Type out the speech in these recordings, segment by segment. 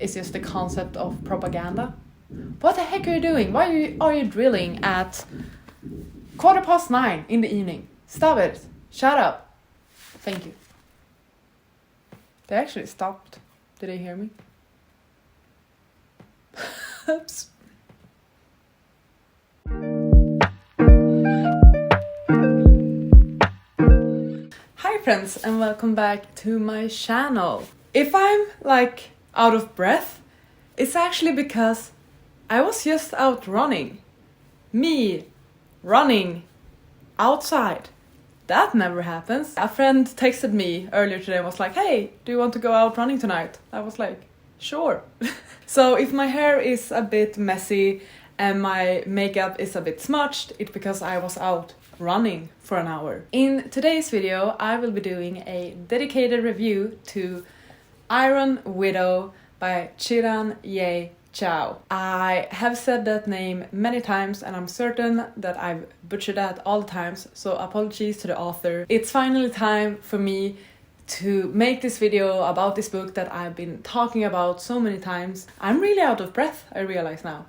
It's just the concept of propaganda. What the heck are you doing? Why are you drilling at 9:15 in the evening? Stop it. Shut up. Thank you. They actually stopped. Did they hear me? Oops. Hi friends and welcome back to my channel. If I'm like out of breath, it's actually because I was just out running. Me running outside. That never happens. A friend texted me earlier today and was like, hey, do you want to go out running tonight? I was like, sure. So if my hair is a bit messy and my makeup is a bit smudged, it's because I was out running for an hour. In today's video, I will be doing a dedicated review to Iron Widow by Xiran Jay Zhao. I have said that name many times and I'm certain that I've butchered that all the times, so apologies to the author. It's finally time for me to make this video about this book that I've been talking about so many times. I'm really out of breath, I realize now.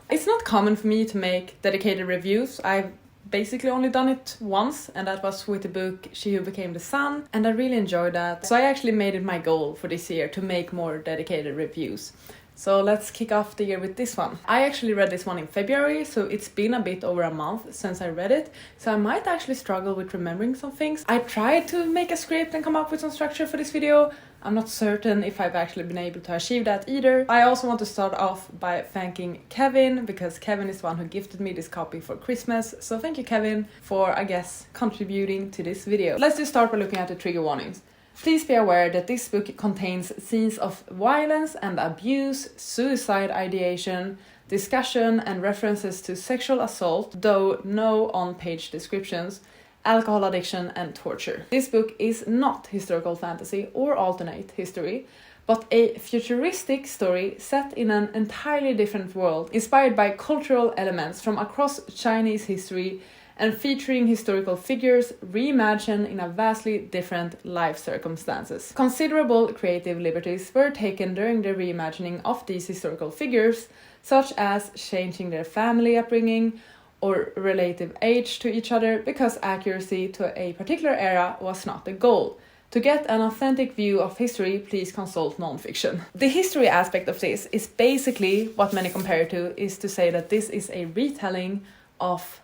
It's not common for me to make dedicated reviews. I've basically only done it once, and that was with the book She Who Became the Sun, and I really enjoyed that. So I actually made it my goal for this year to make more dedicated reviews. So let's kick off the year with this one. I actually read this one in February, so it's been a bit over a month since I read it, so I might actually struggle with remembering some things. I tried to make a script and come up with some structure for this video. I'm not certain if I've actually been able to achieve that either. I also want to start off by thanking Kevin, because Kevin is the one who gifted me this copy for Christmas. So thank you, Kevin, for, I guess, contributing to this video. Let's just start by looking at the trigger warnings. Please be aware that this book contains scenes of violence and abuse, suicide ideation, discussion and references to sexual assault, though no on-page descriptions, alcohol addiction and torture. This book is not historical fantasy or alternate history, but a futuristic story set in an entirely different world, inspired by cultural elements from across Chinese history and featuring historical figures reimagined in a vastly different life circumstances. Considerable creative liberties were taken during the reimagining of these historical figures, such as changing their family upbringing or relative age to each other, because accuracy to a particular era was not the goal. To get an authentic view of history, please consult non-fiction. The history aspect of this is basically what many compare it to, is to say that this is a retelling of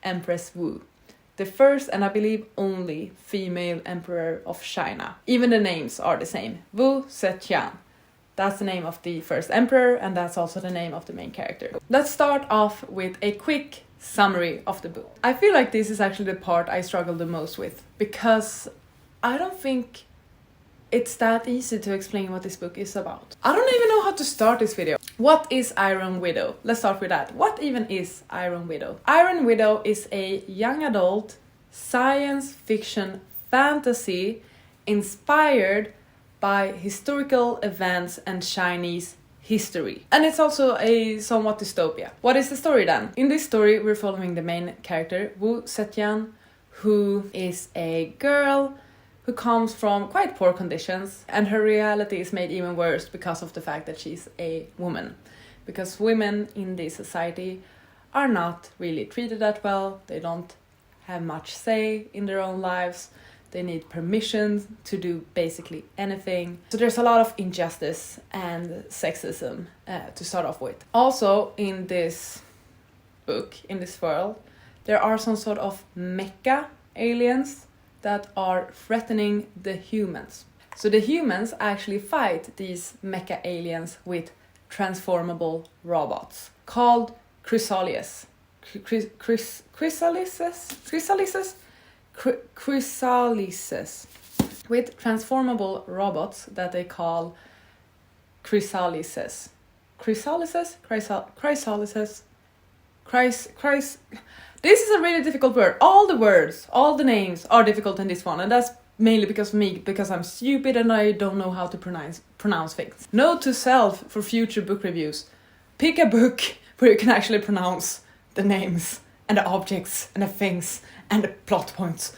Empress Wu, the first and I believe only female emperor of China. Even the names are the same. Wu Zetian. That's the name of the first emperor, and that's also the name of the main character. Let's start off with a quick summary of the book. I feel like this is actually the part I struggle the most with, because I don't think it's that easy to explain what this book is about. I don't even know how to start this video. What is Iron Widow? Let's start with that. What even is Iron Widow? Iron Widow is a young adult science fiction fantasy inspired by historical events and Chinese history. And it's also a somewhat dystopia. What is the story then? In this story, we're following the main character, Wu Zetian, who is a girl who comes from quite poor conditions, and her reality is made even worse because of the fact that she's a woman. Because women in this society are not really treated that well, they don't have much say in their own lives, they need permission to do basically anything. So there's a lot of injustice and sexism to start off with. Also in this book, in this world, there are some sort of mecha aliens that are threatening the humans. So the humans actually fight these mecha aliens with transformable robots called chrysalises. With transformable robots that they call chrysalises. This is a really difficult word. All the words, all the names are difficult in this one, and that's mainly because of me, because I'm stupid and I don't know how to pronounce things. Note to self for future book reviews. Pick a book where you can actually pronounce the names and the objects and the things and the plot points.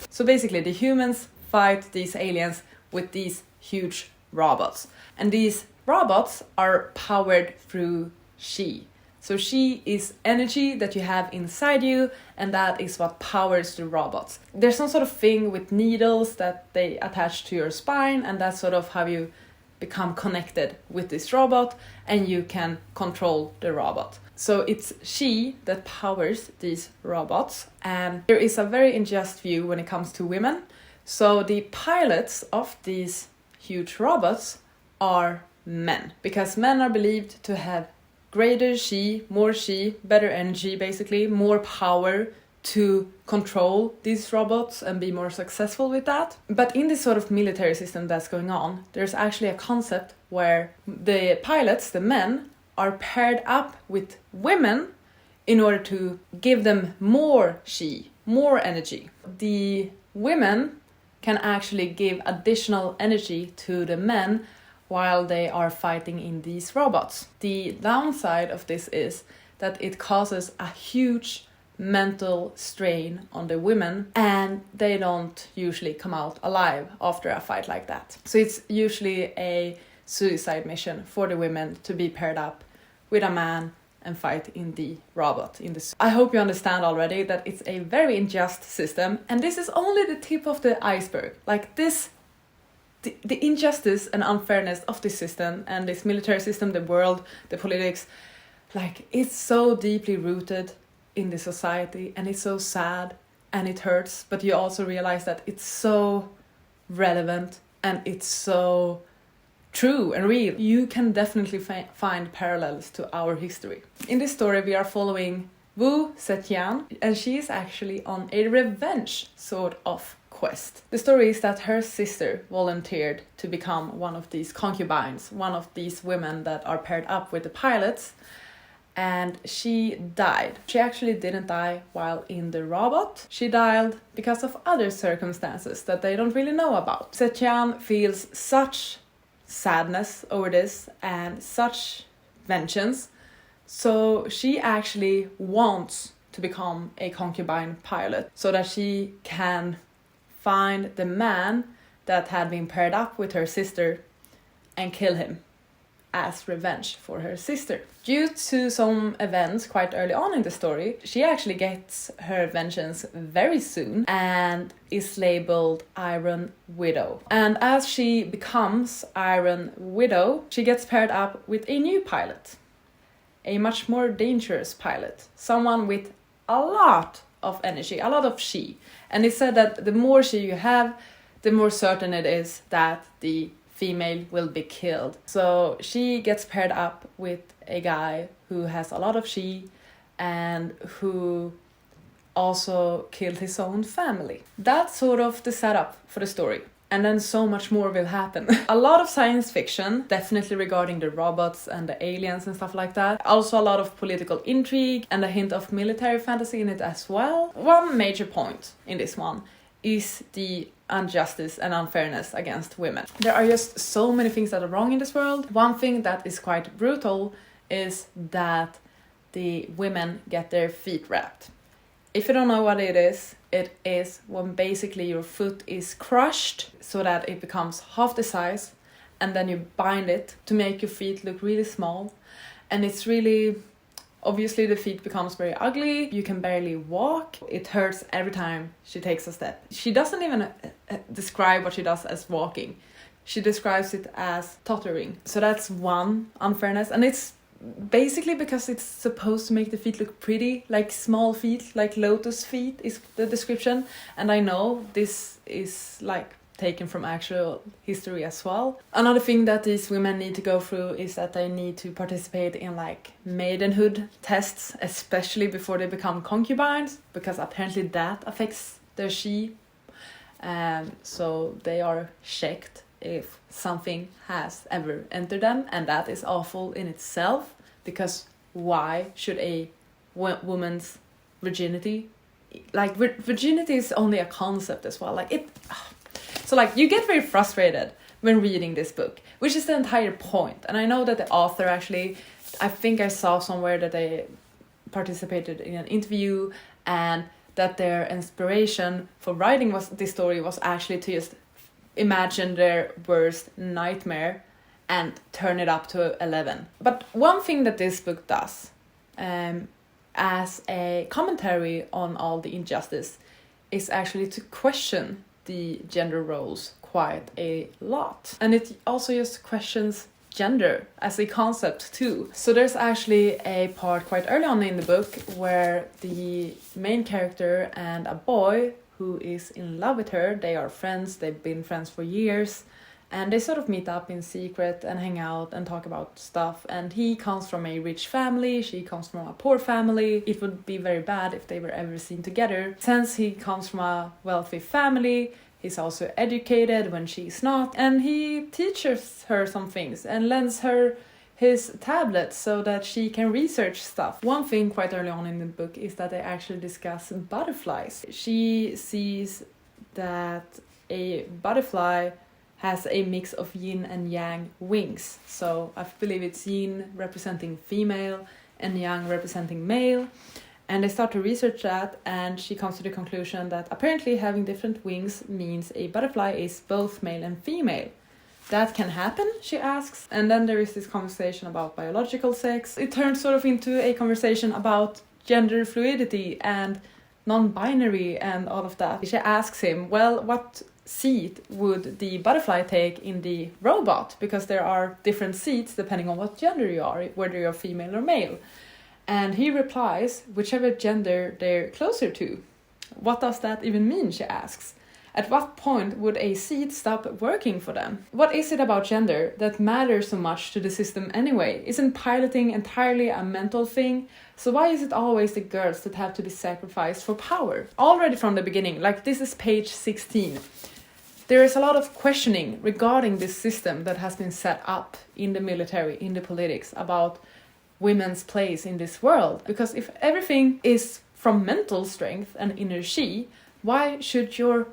So basically the humans fight these aliens with these huge robots. And these robots are powered through Qi. So Qi is energy that you have inside you, and that is what powers the robots. There's some sort of thing with needles that they attach to your spine, and that's sort of how you become connected with this robot, and you can control the robot. So it's Qi that powers these robots, and there is a very unjust view when it comes to women. So the pilots of these huge robots are men, because men are believed to have greater Qi, better energy basically, more power to control these robots and be more successful with that. But in this sort of military system that's going on, there's actually a concept where the pilots, the men, are paired up with women in order to give them more Qi, more energy. The women can actually give additional energy to the men while they are fighting in these robots. The downside of this is that it causes a huge mental strain on the women, and they don't usually come out alive after a fight like that. So it's usually a suicide mission for the women to be paired up with a man and fight in the robot. I hope you understand already that it's a very unjust system, and this is only the tip of the iceberg. Like this, the injustice and unfairness of this system and this military system, the world, the politics, like it's so deeply rooted in the society, and it's so sad and it hurts, but you also realize that it's so relevant and it's so true and real. You can definitely find parallels to our history. In this story we are following Wu Zetian, and she is actually on a revenge sort of quest. The story is that her sister volunteered to become one of these concubines, one of these women that are paired up with the pilots, and she died. She actually didn't die while in the robot. She died because of other circumstances that they don't really know about. Zetian feels such sadness over this and such vengeance, so she actually wants to become a concubine pilot so that she can find the man that had been paired up with her sister and kill him as revenge for her sister. Due to some events quite early on in the story, she actually gets her vengeance very soon and is labeled Iron Widow. And as she becomes Iron Widow, she gets paired up with a new pilot, a much more dangerous pilot, someone with a lot of energy, a lot of Qi. And it's said that the more Qi you have, the more certain it is that the female will be killed. So she gets paired up with a guy who has a lot of Qi and who also killed his own family. That's sort of the setup for the story. And then so much more will happen. A lot of science fiction, definitely regarding the robots and the aliens and stuff like that. Also a lot of political intrigue and a hint of military fantasy in it as well. One major point in this one is the injustice and unfairness against women. There are just so many things that are wrong in this world. One thing that is quite brutal is that the women get their feet wrapped. If you don't know what it is when basically your foot is crushed so that it becomes half the size, and then you bind it to make your feet look really small. And it's really, obviously the feet becomes very ugly. You can barely walk. It hurts every time she takes a step. She doesn't even describe what she does as walking. She describes it as tottering. So that's one unfairness. And it's basically because it's supposed to make the feet look pretty, like small feet, like lotus feet is the description. And I know this is like taken from actual history as well. Another thing that these women need to go through is that they need to participate in like maidenhood tests, especially before they become concubines, because apparently that affects their Qi. So they are checked if something has ever entered them, and that is awful in itself, because why should a woman's virginity, like virginity is only a concept as well, like it. So like you get very frustrated when reading this book, which is the entire point. And I know that the author actually, I think I saw somewhere that they participated in an interview, and that their inspiration for writing this story was actually to just imagine their worst nightmare and turn it up to 11. But one thing that this book does, as a commentary on all the injustice, is actually to question the gender roles quite a lot. And it also just questions gender as a concept too. So there's actually a part quite early on in the book where the main character and a boy who is in love with her, they are friends, they've been friends for years, and they sort of meet up in secret and hang out and talk about stuff. And he comes from a rich family, she comes from a poor family. It would be very bad if they were ever seen together. Since he comes from a wealthy family, he's also educated when she's not, and he teaches her some things and lends her his tablet so that she can research stuff. One thing quite early on in the book is that they actually discuss butterflies. She sees that a butterfly has a mix of yin and yang wings. So I believe it's yin representing female and yang representing male. And they start to research that, and she comes to the conclusion that apparently having different wings means a butterfly is both male and female. That can happen, she asks. And then there is this conversation about biological sex. It turns sort of into a conversation about gender fluidity and non-binary and all of that. She asks him, well, what seat would the butterfly take in the robot? Because there are different seats depending on what gender you are, whether you're female or male. And he replies, whichever gender they're closer to. What does that even mean, she asks. At what point would a seat stop working for them? What is it about gender that matters so much to the system anyway? Isn't piloting entirely a mental thing? So why is it always the girls that have to be sacrificed for power? Already from the beginning, like this is page 16, there is a lot of questioning regarding this system that has been set up in the military, in the politics, about women's place in this world. Because if everything is from mental strength and inner chi, why should your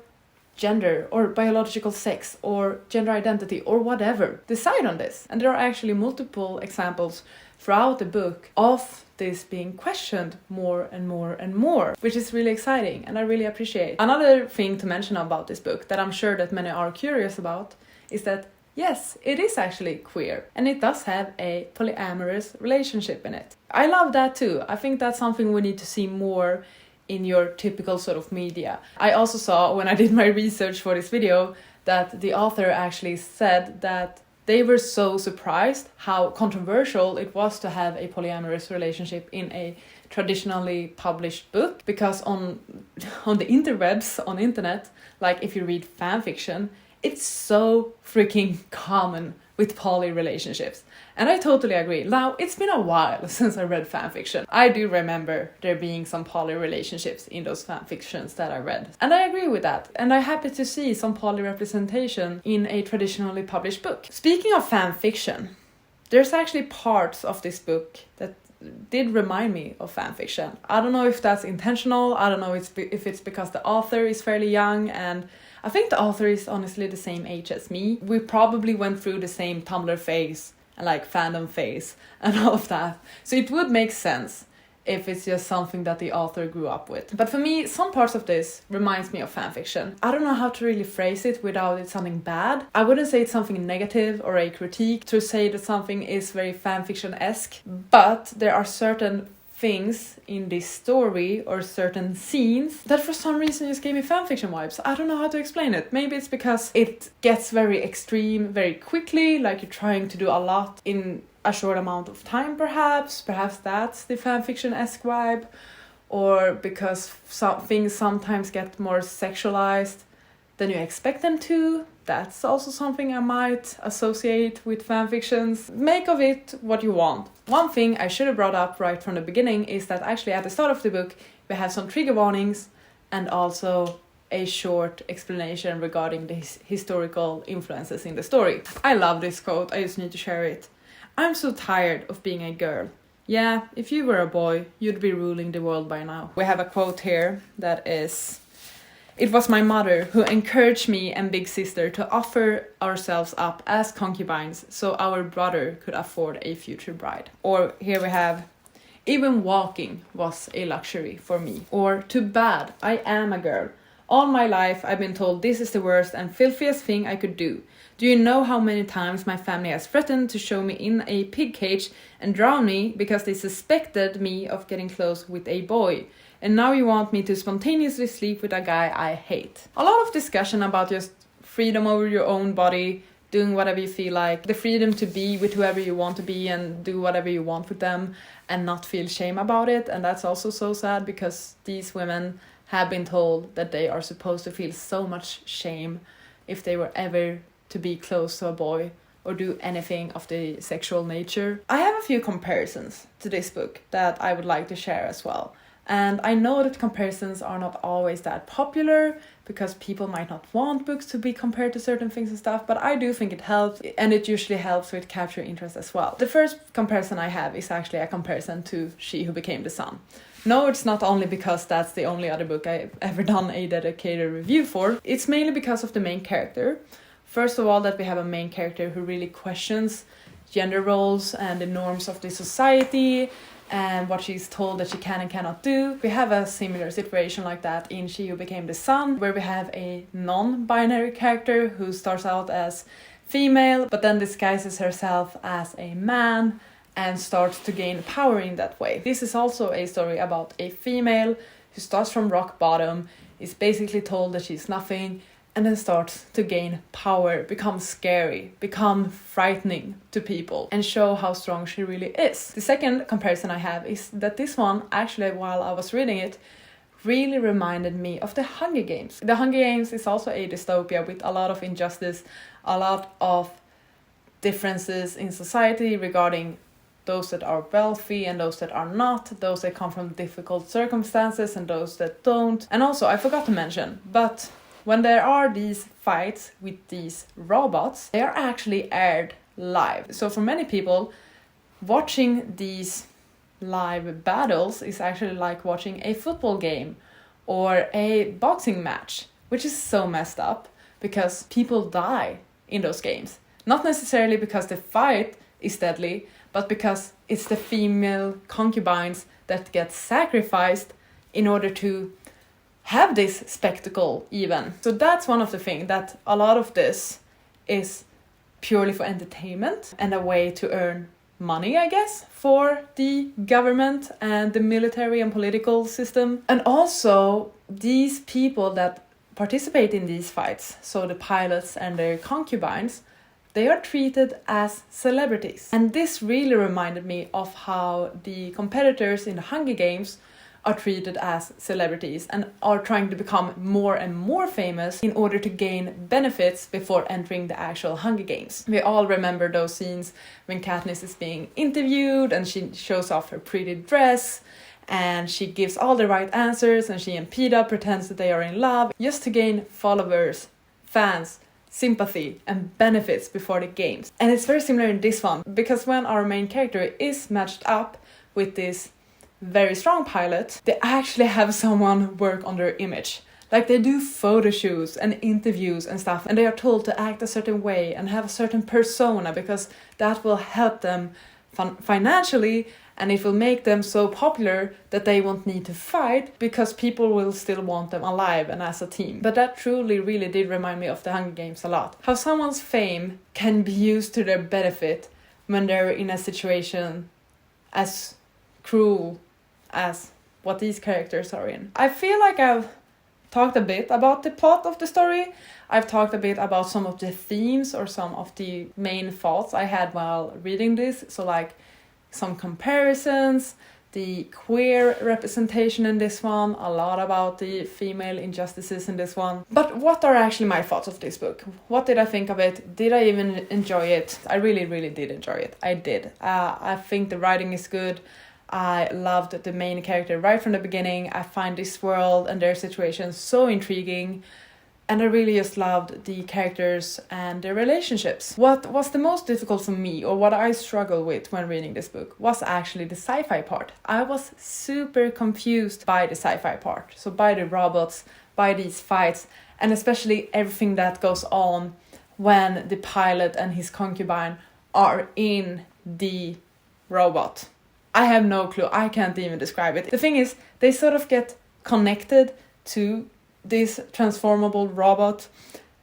gender or biological sex or gender identity or whatever decide on this? And there are actually multiple examples throughout the book of this being questioned more and more and more, which is really exciting and I really appreciate. Another thing to mention about this book that I'm sure that many are curious about is that yes, it is actually queer and it does have a polyamorous relationship in it. I love that too. I think that's something we need to see more in your typical sort of media. I also saw when I did my research for this video that the author actually said that they were so surprised how controversial it was to have a polyamorous relationship in a traditionally published book, because on the interwebs, on internet, like if you read fanfiction, it's so freaking common with poly relationships. And I totally agree. Now, it's been a while since I read fanfiction. I do remember there being some poly relationships in those fanfictions that I read. And I agree with that. And I'm happy to see some poly representation in a traditionally published book. Speaking of fanfiction, there's actually parts of this book that did remind me of fanfiction. I don't know if that's intentional. I don't know if it's because the author is fairly young, and I think the author is honestly the same age as me. We probably went through the same Tumblr phase and like fandom phase and all of that. So it would make sense if it's just something that the author grew up with. But for me, some parts of this reminds me of fanfiction. I don't know how to really phrase it without it sounding bad. I wouldn't say it's something negative or a critique to say that something is very fanfiction-esque, but there are certain things in this story or certain scenes that for some reason just gave me fanfiction vibes. I don't know how to explain it. Maybe it's because it gets very extreme very quickly, like you're trying to do a lot in a short amount of time perhaps. Perhaps that's the fanfiction-esque vibe. Or because some things sometimes get more sexualized than you expect them to. That's also something I might associate with fanfictions. Make of it what you want. One thing I should have brought up right from the beginning is that actually at the start of the book we have some trigger warnings and also a short explanation regarding the historical influences in the story. I love this quote, I just need to share it. I'm so tired of being a girl. Yeah, if you were a boy, you'd be ruling the world by now. We have a quote here that is, "It was my mother who encouraged me and big sister to offer ourselves up as concubines so our brother could afford a future bride." Or here we have, "Even walking was a luxury for me." Or, "Too bad, I am a girl. All my life I've been told this is the worst and filthiest thing I could do. Do you know how many times my family has threatened to show me in a pig cage and drown me because they suspected me of getting close with a boy? And now you want me to spontaneously sleep with a guy I hate. A lot of discussion about just freedom over your own body, doing whatever you feel like, the freedom to be with whoever you want to be and do whatever you want with them and not feel shame about it. And that's also so sad because these women have been told that they are supposed to feel so much shame if they were ever to be close to a boy or do anything of the sexual nature. I have a few comparisons to this book that I would like to share as well. And I know that comparisons are not always that popular because people might not want books to be compared to certain things and stuff, but I do think it helps, and it usually helps with capture interest as well. The first comparison I have is actually a comparison to She Who Became the Sun. No, it's not only because that's the only other book I've ever done a dedicated review for. It's mainly because of the main character. First of all, that we have a main character who really questions gender roles and the norms of the society and what she's told that she can and cannot do. We have a similar situation like that in She Who Became the Sun, where we have a non-binary character who starts out as female, but then disguises herself as a man and starts to gain power in that way. This is also a story about a female who starts from rock bottom, is basically told that she's nothing, and then starts to gain power, become scary, become frightening to people, and show how strong she really is. The second comparison I have is that this one, actually, while I was reading it, really reminded me of the Hunger Games. The Hunger Games is also a dystopia with a lot of injustice, a lot of differences in society regarding those that are wealthy and those that are not, those that come from difficult circumstances and those that don't. And also, I forgot to mention, but when there are these fights with these robots, they are actually aired live. So for many people, watching these live battles is actually like watching a football game or a boxing match, which is so messed up because people die in those games. Not necessarily because the fight is deadly, but because it's the female concubines that get sacrificed in order to have this spectacle even. So that's one of the things, that a lot of this is purely for entertainment and a way to earn money, I guess, for the government and the military and political system. And also these people that participate in these fights, so the pilots and their concubines, they are treated as celebrities. And this really reminded me of how the competitors in the Hunger Games are treated as celebrities and are trying to become more and more famous in order to gain benefits before entering the actual Hunger Games. We all remember those scenes when Katniss is being interviewed and she shows off her pretty dress and she gives all the right answers and she and Peeta pretends that they are in love just to gain followers, fans, sympathy and benefits before the games. And it's very similar in this one because when our main character is matched up with this very strong pilot, they actually have someone work on their image. Like they do photo shoots and interviews and stuff, and they are told to act a certain way and have a certain persona because that will help them financially, and it will make them so popular that they won't need to fight because people will still want them alive and as a team. But that truly really did remind me of the Hunger Games a lot. How someone's fame can be used to their benefit when they're in a situation as cruel as what these characters are in. I feel like I've talked a bit about the plot of the story. I've talked a bit about some of the themes or some of the main thoughts I had while reading this. So like some comparisons, the queer representation in this one, a lot about the female injustices in this one. But what are actually my thoughts of this book? What did I think of it? Did I even enjoy it? I really, really did enjoy it. I did. I think the writing is good. I loved the main character right from the beginning. I find this world and their situation so intriguing. And I really just loved the characters and their relationships. What was the most difficult for me, or what I struggled with when reading this book, was actually the sci-fi part. I was super confused by the sci-fi part. So by the robots, by these fights, and especially everything that goes on when the pilot and his concubine are in the robot. I have no clue. I can't even describe it. The thing is, they sort of get connected to this transformable robot,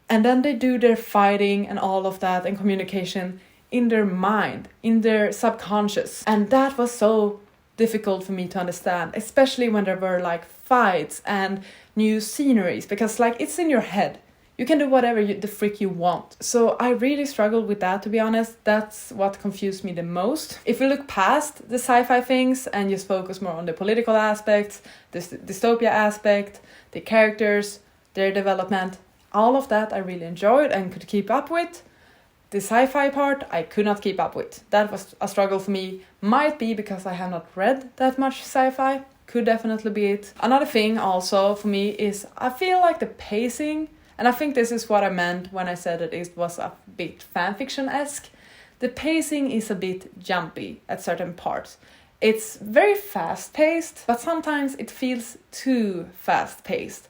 and then they do their fighting and all of that and communication in their mind, in their subconscious. And that was so difficult for me to understand, especially when there were like fights and new sceneries, because like it's in your head. You can do whatever the frick you want. So I really struggled with that, to be honest. That's what confused me the most. If we look past the sci-fi things and just focus more on the political aspects, the dystopia aspect, the characters, their development, all of that I really enjoyed and could keep up with. The sci-fi part I could not keep up with. That was a struggle for me. Might be because I have not read that much sci-fi. Could definitely be it. Another thing also for me is I feel like the pacing, and I think this is what I meant when I said that it was a bit fanfiction-esque. The pacing is a bit jumpy at certain parts. It's very fast-paced, but sometimes it feels too fast-paced.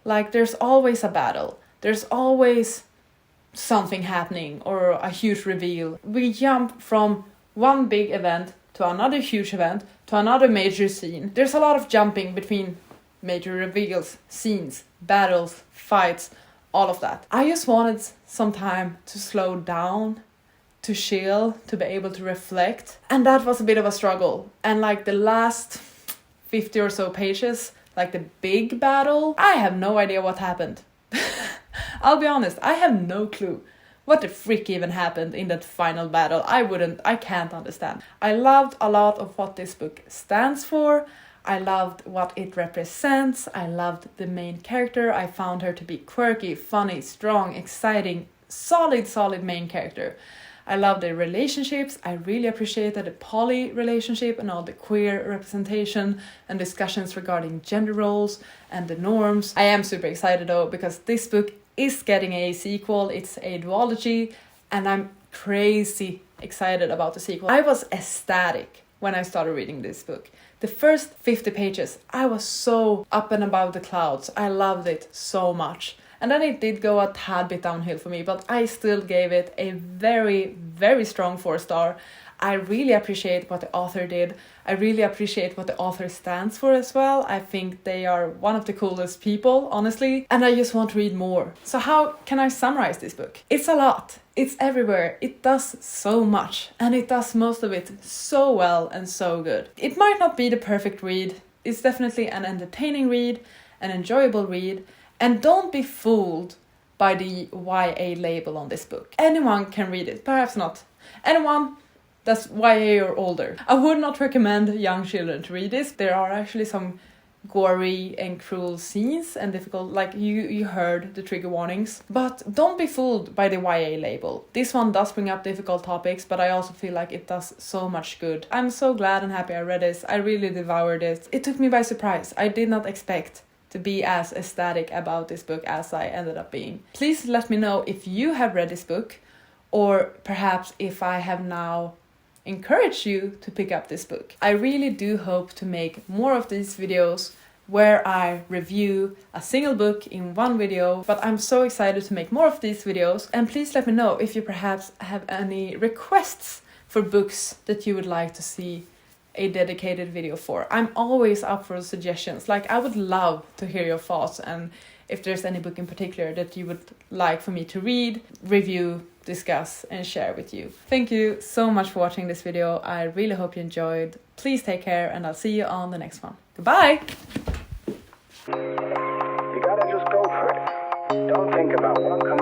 Like there's always a battle. There's always something happening or a huge reveal. We jump from one big event to another huge event to another major scene. There's a lot of jumping between major reveals, scenes, battles, fights, all of that. I just wanted some time to slow down, to chill, to be able to reflect. And that was a bit of a struggle. And like the last 50 or so pages, like the big battle, I have no idea what happened. I'll be honest, I have no clue what the frick even happened in that final battle. I can't understand. I loved a lot of what this book stands for. I loved what it represents. I loved the main character. I found her to be quirky, funny, strong, exciting, solid main character. I loved the relationships. I really appreciated the poly relationship and all the queer representation and discussions regarding gender roles and the norms. I am super excited though, because this book is getting a sequel. It's a duology, and I'm crazy excited about the sequel. I was ecstatic when I started reading this book. The first 50 pages, I was so up and above the clouds. I loved it so much. And then it did go a tad bit downhill for me, but I still gave it a very, very strong 4-star. I really appreciate what the author did. I really appreciate what the author stands for as well. I think they are one of the coolest people, honestly. And I just want to read more. So how can I summarize this book? It's a lot. It's everywhere. It does so much. And it does most of it so well and so good. It might not be the perfect read. It's definitely an entertaining read, an enjoyable read. And don't be fooled by the YA label on this book. Anyone can read it, perhaps not. Anyone that's YA or older. I would not recommend young children to read this. There are actually some gory and cruel scenes and difficult, like you heard the trigger warnings. But don't be fooled by the YA label. This one does bring up difficult topics, but I also feel like it does so much good. I'm so glad and happy I read this. I really devoured it. It took me by surprise. I did not expect to be as ecstatic about this book as I ended up being. Please let me know if you have read this book, or perhaps if I have now encouraged you to pick up this book. I really do hope to make more of these videos where I review a single book in one video, but I'm so excited to make more of these videos. And please let me know if you perhaps have any requests for books that you would like to see a dedicated video for. I'm always up for suggestions. Like, I would love to hear your thoughts, and if there's any book in particular that you would like for me to read, review, discuss, and share with you. Thank you so much for watching this video. I really hope you enjoyed. Please take care, and I'll see you on the next one. Goodbye! You gotta just go for it. Don't think about what comes